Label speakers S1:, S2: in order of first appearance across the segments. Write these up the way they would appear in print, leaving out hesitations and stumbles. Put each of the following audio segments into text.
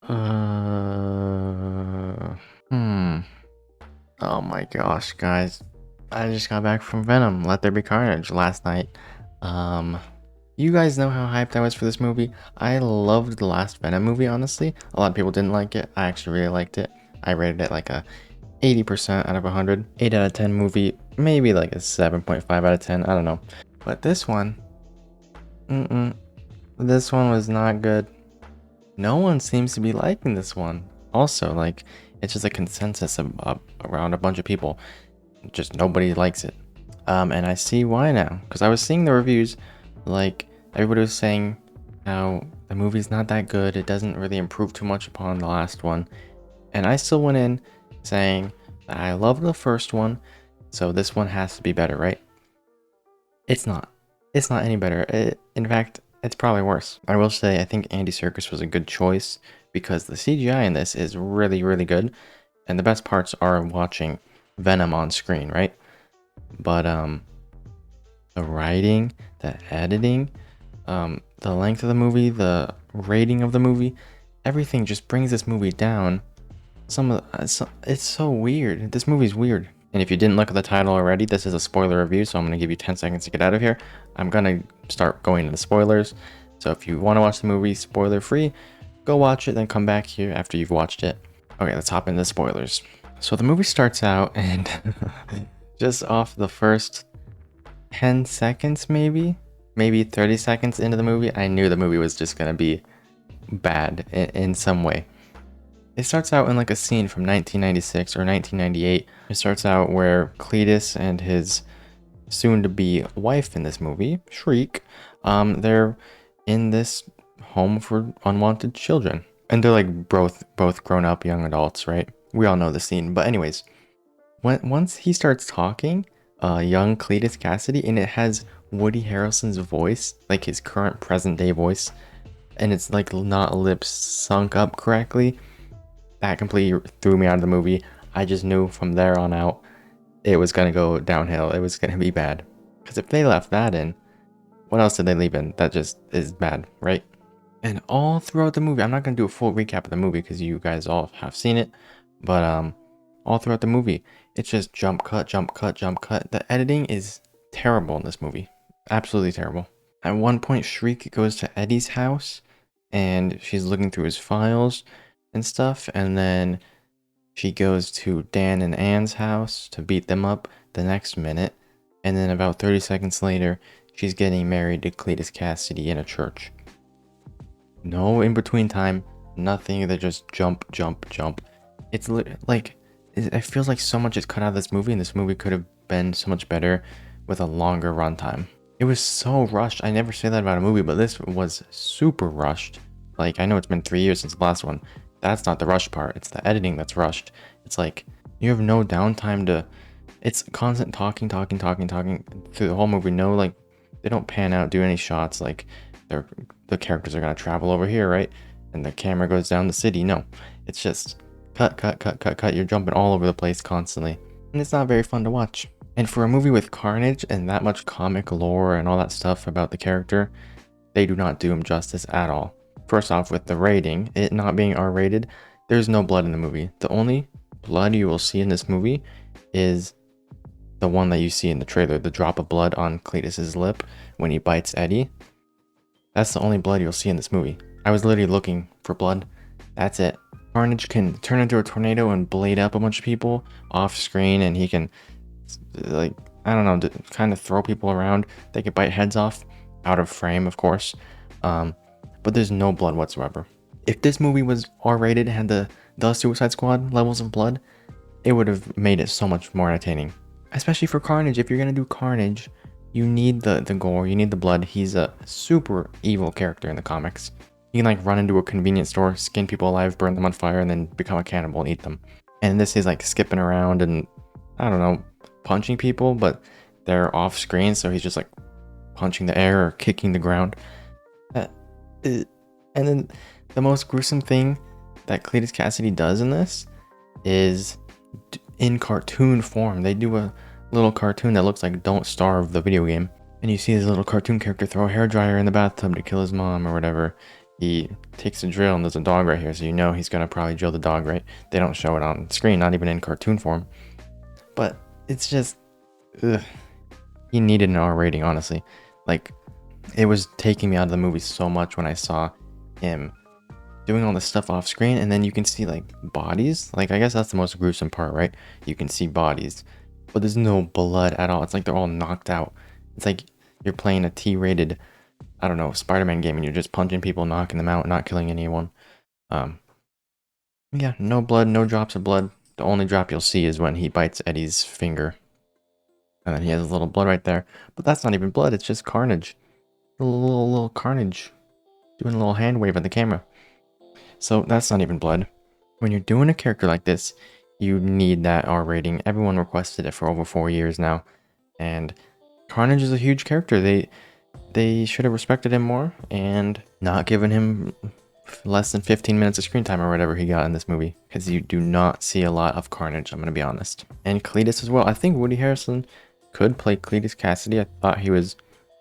S1: Uh, hmm. Oh my gosh, guys. I just got back from Venom, Let There Be Carnage last night. Um, you guys know how hyped I was for this movie. I loved the last Venom movie, honestly. A lot of people didn't like it. I actually really liked it. I rated it like a 80% out of 100. 8 out of 10 movie, maybe like a 7.5 out of 10. I don't know. But this one, this one was not good. No one seems to be liking this one. Also, like, it's just a consensus around a bunch of people. Just nobody likes it. And I see why now. Because I was seeing the reviews, like, everybody was saying how the movie's not that good. It doesn't really improve too much upon the last one. And I still went in saying that I love the first one, so this one has to be better, right? It's not. It's not any better. In fact, it's probably worse. I will say I think Andy Serkis was a good choice because the CGI in this is really, really good. And the best parts are watching Venom on screen, right? But the writing, the editing, the length of the movie, the rating of the movie, everything just brings this movie down. It's so weird. This movie's weird. And if you didn't look at the title already, this is a spoiler review, so I'm going to give you 10 seconds to get out of here. I'm going to start going into the spoilers. So if you want to watch the movie spoiler free, go watch it, then come back here after you've watched it. Okay, let's hop into the spoilers. So the movie starts out, and just off the first 10 seconds, maybe 30 seconds into the movie, I knew the movie was just going to be bad in some way. It starts out in like a scene from 1996 or 1998. It starts out where Cletus and his soon-to-be wife in this movie, Shriek, they're in this home for unwanted children. And they're like both grown-up young adults, right? We all know the scene. But anyways, once he starts talking, young Cletus Cassidy, and it has Woody Harrelson's voice, like his current present-day voice, and it's like not lips sunk up correctly. That completely threw me out of the movie. I just knew from there on out it was going to go downhill. It was going to be bad. Because if they left that in, what else did they leave in? That just is bad, right? And all throughout the movie, I'm not going to do a full recap of the movie because you guys all have seen it. But all throughout the movie, it's just jump cut, jump cut, jump cut. The editing is terrible in this movie. Absolutely terrible. At one point, Shriek goes to Eddie's house and she's looking through his files and stuff, and then she goes to Dan and Anne's house to beat them up the next minute, and then about 30 seconds later, she's getting married to Cletus Cassidy in a church. No in-between time, nothing, they just jump, jump, jump. It's like, it feels like so much is cut out of this movie, and this movie could have been so much better with a longer runtime. It was so rushed. I never say that about a movie, but this was super rushed. Like, I know it's been 3 years since the last one. That's not the rush part. It's the editing that's rushed. It's like you have no downtime to. It's constant talking through the whole movie. No, like they don't pan out, do any shots. Like the characters are gonna travel over here, right? And the camera goes down the city. No, it's just cut. You're jumping all over the place constantly, and it's not very fun to watch. And for a movie with Carnage and that much comic lore and all that stuff about the character, they do not do him justice at all. First off, with the rating, it not being R-rated, there's no blood in the movie. The only blood you will see in this movie is the one that you see in the trailer, the drop of blood on Cletus's lip when he bites Eddie. That's the only blood you'll see in this movie. I was literally looking for blood. That's it. Carnage can turn into a tornado and blade up a bunch of people off screen, and he can, like, I don't know, kind of throw people around. They can bite heads off, out of frame, of course. But there's no blood whatsoever. If this movie was R-rated and had the Suicide Squad levels of blood, it would have made it so much more entertaining. Especially for Carnage. If you're gonna do Carnage, you need the gore, you need the blood. He's a super evil character in the comics. He can like run into a convenience store, skin people alive, burn them on fire, and then become a cannibal and eat them. And this is like skipping around and, I don't know, punching people, but they're off screen, so he's just like punching the air or kicking the ground. And then the most gruesome thing that Cletus Cassidy does in this is in cartoon form. They do a little cartoon that looks like Don't Starve, the video game. And you see this little cartoon character throw a hairdryer in the bathtub to kill his mom or whatever. he takes a drill and there's a dog right here, so you know he's gonna probably drill the dog, right? They don't show it on screen, not even in cartoon form. But it's just, ugh. He needed an R rating, honestly. Like, it was taking me out of the movie so much when I saw him doing all this stuff off screen, and then you can see like bodies. Like, I guess that's the most gruesome part, right? You can see bodies, but there's no blood at all. It's like they're all knocked out. It's like you're playing a T-rated, I don't know, Spider-Man game, and you're just punching people, knocking them out, not killing anyone. Yeah, no blood, no drops of blood. The only drop you'll see is when he bites Eddie's finger. And then he has a little blood right there. But that's not even blood, it's just Carnage. Little Carnage. Doing a little hand wave at the camera. So that's not even blood. When you're doing a character like this, you need that R rating. Everyone requested it for over 4 years now. And Carnage is a huge character. They should have respected him more and not given him less than 15 minutes of screen time or whatever he got in this movie. Because you do not see a lot of Carnage, I'm going to be honest. And Cletus as well. I think Woody Harrelson could play Cletus Cassidy. I thought he was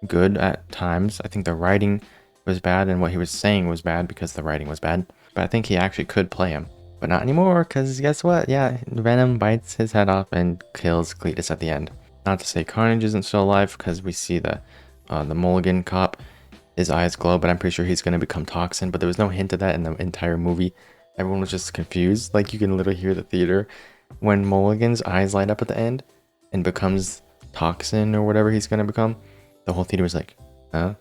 S1: good at times. I think the writing was bad and what he was saying was bad because the writing was bad. But I think he actually could play him. But not anymore, because guess what? Yeah, Venom bites his head off and kills Cletus at the end. Not to say Carnage isn't still alive, because we see the Mulligan cop, his eyes glow, but I'm pretty sure he's going to become Toxin. But there was no hint of that in the entire movie. Everyone was just confused. Like, you can literally hear the theater when Mulligan's eyes light up at the end and becomes Toxin or whatever he's going to become. The whole theater was like, huh?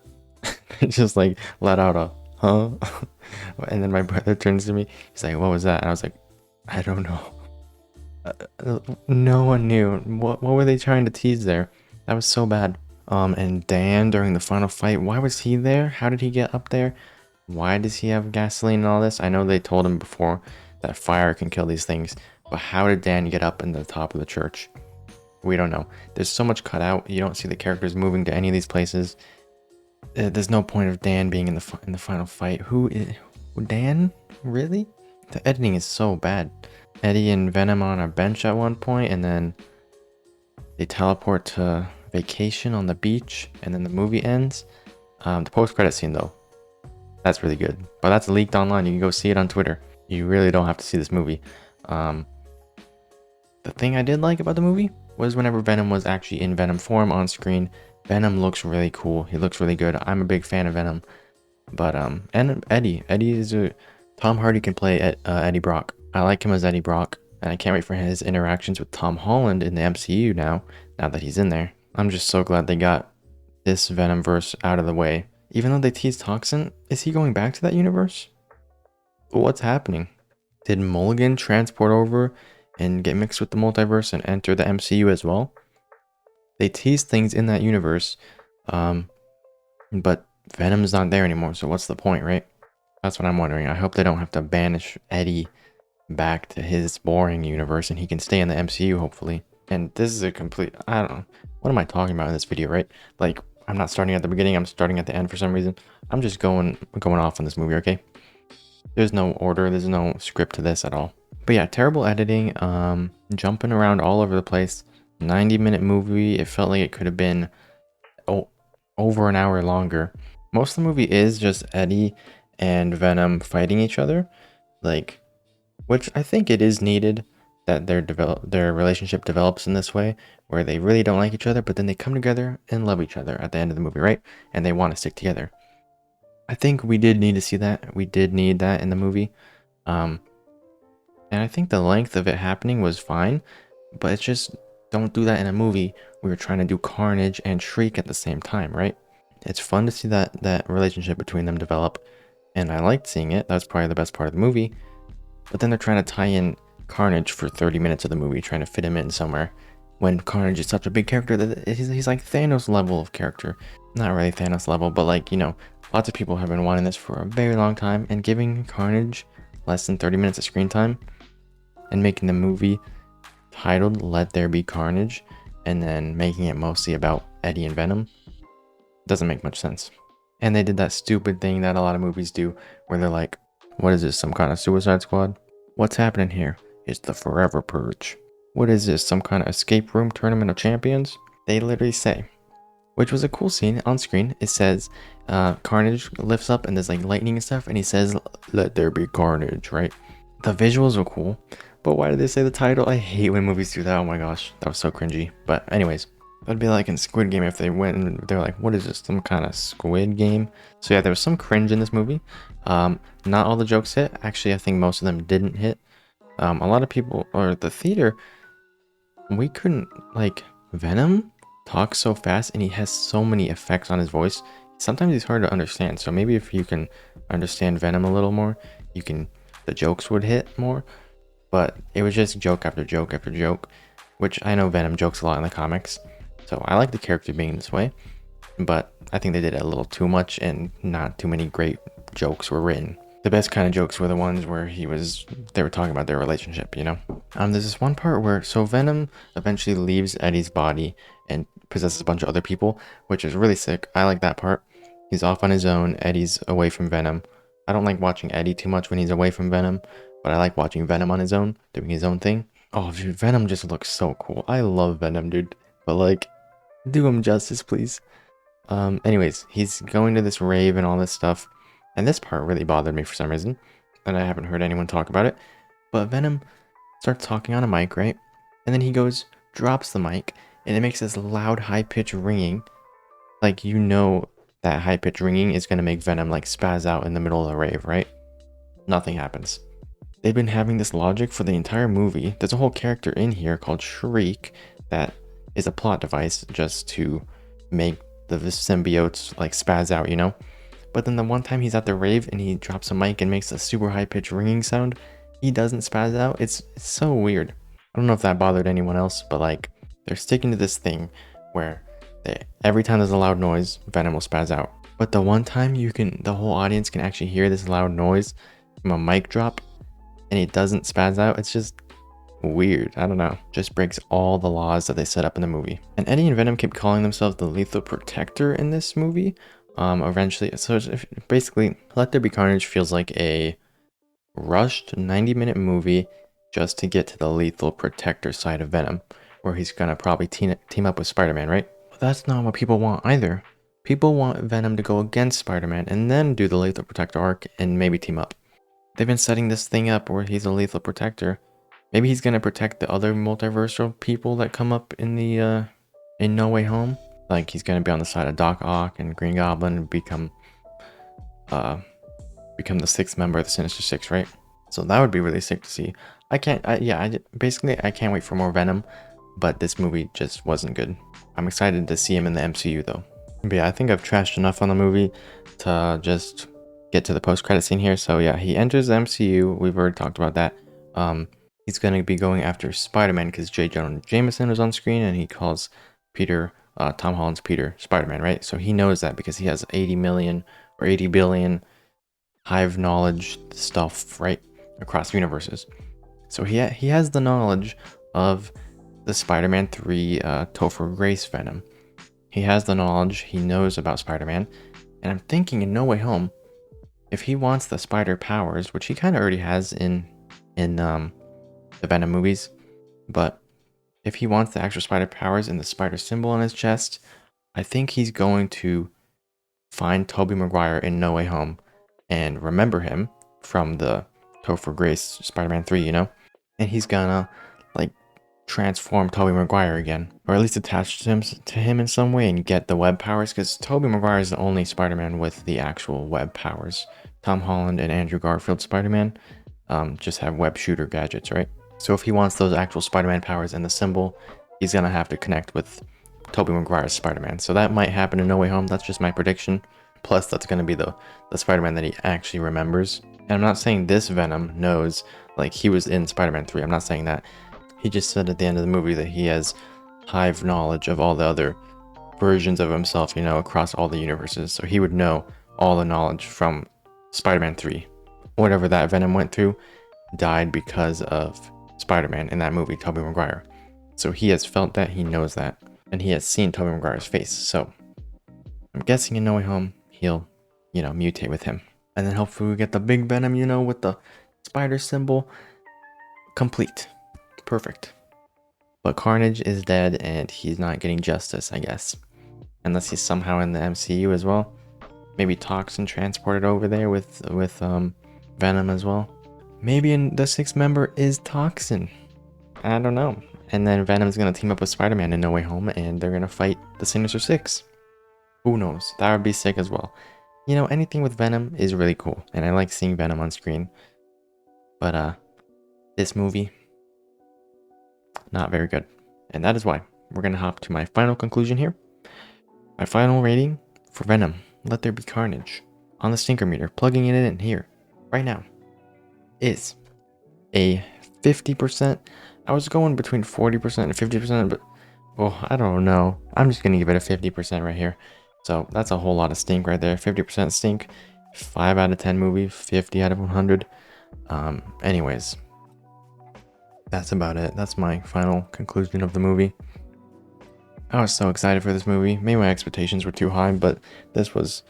S1: Just like let out a huh? And then my brother turns to me, he's like, what was that? And I was like, I don't know. No one knew. What were they trying to tease there? That was so bad. And Dan during the final fight, why was he there? How did he get up there? Why does he have gasoline and all this? I know they told him before that fire can kill these things, but how did Dan get up in the top of the church? We don't know. There's so much cut out. You don't see the characters moving to any of these places. There's no point of Dan being in the final fight. Who is Dan? Really? The editing is so bad. Eddie and Venom on a bench at one point, and then they teleport to vacation on the beach, and then the movie ends. The post-credit scene though, that's really good, but that's leaked online. You can go see it on Twitter. You really don't have to see this movie. The thing I did like about the movie was whenever Venom was actually in Venom form on screen, Venom looks really cool. He looks really good. I'm a big fan of Venom. But and Eddie is Tom Hardy can play Eddie Brock. I like him as Eddie Brock, and I can't wait for his interactions with Tom Holland in the MCU now that he's in there. I'm just so glad they got this Venomverse out of the way. Even though they teased Toxin, is he going back to that universe? What's happening? Did Mulligan transport over and get mixed with the multiverse and enter the MCU as well? They teased things in that universe, but Venom's not there anymore, so what's the point, right? That's what I'm wondering. I hope they don't have to banish Eddie back to his boring universe and he can stay in the MCU, hopefully. And this is a complete, I don't know, what am I talking about in this video, right? Like, I'm not starting at the beginning, I'm starting at the end for some reason. I'm just going off on this movie, okay? There's no order, there's no script to this at all. But yeah, terrible editing, jumping around all over the place. 90-minute movie, it felt like it could have been over an hour longer. Most of the movie is just Eddie and Venom fighting each other, like, which I think it is needed that their relationship develops in this way, where they really don't like each other, but then they come together and love each other at the end of the movie, right? And they want to stick together. I think we did need to see that. We did need that in the movie. And I think the length of it happening was fine, but it's just, don't do that in a movie where you're trying to do Carnage and Shriek at the same time, right? It's fun to see that relationship between them develop, and I liked seeing it. That was probably the best part of the movie. But then they're trying to tie in Carnage for 30 minutes of the movie, trying to fit him in somewhere, when Carnage is such a big character that he's like Thanos level of character. Not really Thanos level, but like, you know, lots of people have been wanting this for a very long time, and giving Carnage less than 30 minutes of screen time and making the movie titled Let There Be Carnage and then making it mostly about Eddie and Venom doesn't make much sense. And they did that stupid thing that a lot of movies do where they're like, what is this, some kind of Suicide Squad? What's happening here? It's the Forever Purge. What is this, some kind of escape room tournament of champions? They literally say, which was a cool scene on screen. It says Carnage lifts up and there's like lightning and stuff, and he says, "Let there be carnage," right? The visuals were cool, but why did they say the title? I hate when movies do that. Oh my gosh, that was so cringy. But anyways, that'd be like in Squid Game if they went and they're like, what is this, some kind of Squid Game? So yeah, there was some cringe in this movie. Not all the jokes hit. Actually, I think most of them didn't hit. A lot of people, or the theater, we couldn't, like, Venom talks so fast and he has so many effects on his voice. Sometimes he's hard to understand. So maybe if you can understand Venom a little more, the jokes would hit more. But it was just joke after joke after joke, which I know Venom jokes a lot in the comics. So I like the character being this way, but I think they did it a little too much and not too many great jokes were written. The best kind of jokes were the ones where they were talking about their relationship, you know? There's this one part where, so Venom eventually leaves Eddie's body and possesses a bunch of other people, which is really sick. I like that part. He's off on his own. Eddie's away from Venom. I don't like watching Eddie too much when he's away from Venom, but I like watching Venom on his own, doing his own thing. Oh, dude, Venom just looks so cool. I love Venom, dude. But like, do him justice, please. Anyways, he's going to this rave and all this stuff. And this part really bothered me for some reason. And I haven't heard anyone talk about it. But Venom starts talking on a mic, right? And then he drops the mic, and it makes this loud, high-pitched ringing. Like, you know that high-pitched ringing is going to make Venom, like, spaz out in the middle of the rave, right? Nothing happens. They've been having this logic for the entire movie. There's a whole character in here called Shriek that is a plot device just to make the symbiotes, like, spaz out, you know? But then the one time he's at the rave and he drops a mic and makes a super high-pitched ringing sound, he doesn't spaz out. It's so weird. I don't know if that bothered anyone else, but like, they're sticking to this thing where every time there's a loud noise, Venom will spaz out. But the one time the whole audience can actually hear this loud noise from a mic drop and it doesn't spaz out, it's just weird. I don't know. Just breaks all the laws that they set up in the movie. And Eddie and Venom keep calling themselves the Lethal Protector in this movie. Eventually, so basically, Let There Be Carnage feels like a rushed 90-minute movie just to get to the Lethal Protector side of Venom, where he's gonna probably team up with Spider-Man, right? But that's not what people want either. People want Venom to go against Spider-Man and then do the Lethal Protector arc and maybe team up. They've been setting this thing up where he's a Lethal Protector. Maybe he's gonna protect the other multiversal people that come up in the in No Way Home. Like, he's gonna be on the side of Doc Ock and Green Goblin and become the 6th member of the Sinister Six, right? So that would be really sick to see. I can't wait for more Venom, but this movie just wasn't good. I'm excited to see him in the MCU though. But yeah, I think I've trashed enough on the movie to just get to the post-credit scene here. So yeah, he enters the MCU. We've already talked about that. He's gonna be going after Spider-Man because J. Jonah Jameson is on screen and he calls Tom Holland's Peter Spider-Man, right? So he knows that because he has 80 million or 80 billion hive knowledge stuff, right, across universes. So he has the knowledge of the Spider-Man 3 Topher Grace Venom. He has the knowledge. He knows about Spider-Man. And I'm thinking in No Way Home, if he wants the spider powers, which he kind of already has in the Venom movies, but if he wants the actual spider powers and the spider symbol on his chest, I think he's going to find Tobey Maguire in No Way Home and remember him from the Topher Grace Spider-Man 3, you know? And he's gonna, like, transform Tobey Maguire again. Or at least attach to him in some way and get the web powers, because Tobey Maguire is the only Spider-Man with the actual web powers. Tom Holland and Andrew Garfield Spider-Man just have web shooter gadgets, right? So if he wants those actual Spider-Man powers and the symbol, he's gonna have to connect with Tobey Maguire's Spider-Man. So that might happen in No Way Home. That's just my prediction. Plus, that's gonna be the Spider-Man that he actually remembers. And I'm not saying this Venom knows, like, he was in Spider-Man 3. I'm not saying that. He just said at the end of the movie that he has hive knowledge of all the other versions of himself, you know, across all the universes. So he would know all the knowledge from Spider-Man 3. Whatever that Venom went through died because of Spider-Man in that movie, Tobey Maguire. So he has felt that, he knows that, and he has seen Tobey Maguire's face. So I'm guessing in No Way Home, he'll, you know, mutate with him. And then hopefully we get the big Venom, you know, with the spider symbol. Complete. Perfect. But Carnage is dead and he's not getting justice, I guess. unless he's somehow in the MCU as well. Maybe Toxin transported over there with Venom as well. Maybe the sixth member is Toxin. I don't know. And then Venom's gonna team up with Spider-Man in No Way Home, and they're gonna fight the Sinister Six. Who knows? That would be sick as well. You know, anything with Venom is really cool, and I like seeing Venom on screen. But this movie, not very good. And that is why we're gonna hop to my final conclusion here. My final rating for Venom, Let There Be Carnage, on the stinker meter, plugging it in here, right now, is a 50%. I was going between 40% and 50%, but well, I don't know. I'm just gonna give it a 50% right here. So that's a whole lot of stink right there. 50% stink, 5 out of 10 movie, 50 out of 100. Anyways, that's about it. That's my final conclusion of the movie. I was so excited for this movie. Maybe my expectations were too high, but this was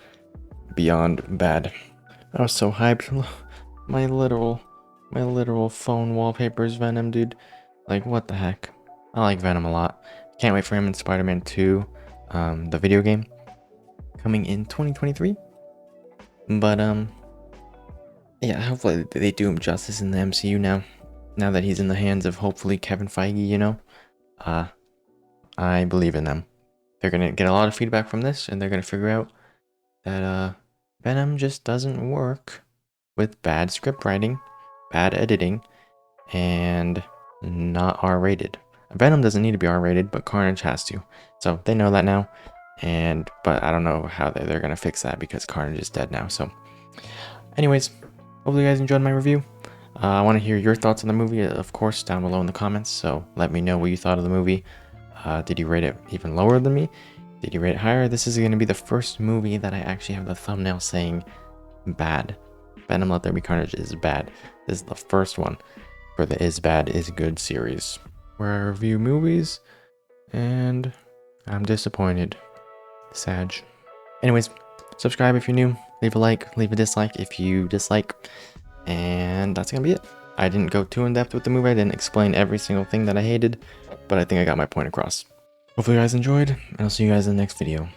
S1: beyond bad. I was so hyped. My literal phone wallpaper is Venom, dude. Like, what the heck? I like Venom a lot. Can't wait for him in Spider-Man 2, the video game, coming in 2023. But yeah, hopefully they do him justice in the MCU now that he's in the hands of hopefully Kevin Feige, you know. I believe in them. They're gonna get a lot of feedback from this, and they're gonna figure out that Venom just doesn't work with bad script writing, bad editing, and not R-rated. Venom doesn't need to be R-rated, but Carnage has to. So they know that now. But I don't know how they're gonna fix that because Carnage is dead now. So anyways, hopefully you guys enjoyed my review. I want to hear your thoughts on the movie, of course, down below in the comments. So let me know what you thought of the movie. Did you rate it even lower than me? Did you rate it higher? This is going to be the first movie that I actually have the thumbnail saying bad. Venom Let There Be Carnage is bad. This is the first one for the Is Bad Is Good series, where I review movies, and I'm disappointed. Sag. Anyways, subscribe if you're new. Leave a like, leave a dislike if you dislike. And that's gonna be it. I didn't go too in depth with the movie. I didn't explain every single thing that I hated, but I think I got my point across. Hopefully you guys enjoyed, and I'll see you guys in the next video.